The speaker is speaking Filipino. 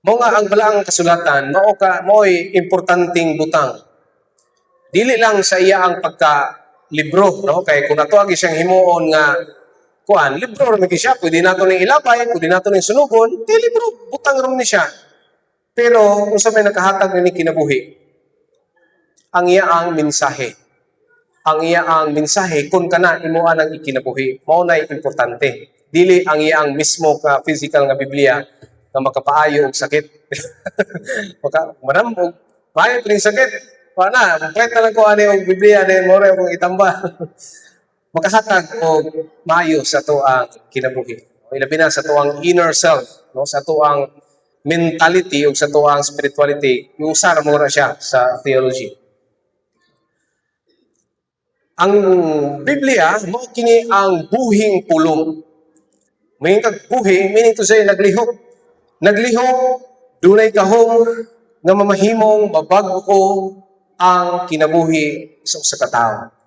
Mao nga ang balaang kasulatan, mao'y importanteng butang. Dili lang sa iya ang pagka libro, no? Kay kung nato agi siyang himuon nga kuan, libro ra siya, pwede nato ning ilabay, pwede nato ning sunugon, di libro, butang ron ni siya. Pero unsa may nakahatag ni kinabuhi? Ang iya ang mensahe. Ang iya ang mensahe kung kana imuan ang ikinabuhi, mao nay importante. Dili ang iya ang mismo ka physical nga Biblia nga makapaayo og sakit. Manam og maayo ning sakit. Wala na, kahit na lang ko ani og Biblia din mo ra akong itamba. Makahatag og maayo sa tuang kinabuhi. Ilabi na sa tuang inner self, no, sa tuang mentality o sa tuang spirituality, usar mo ra siya sa theology. Ang Biblia mao kini ang buhing pulong. May kag buhi meaning to say naglihok. Naglihok dunay gahom nga mamahimong mabag-o ang kinabuhi sa usa ka tawo.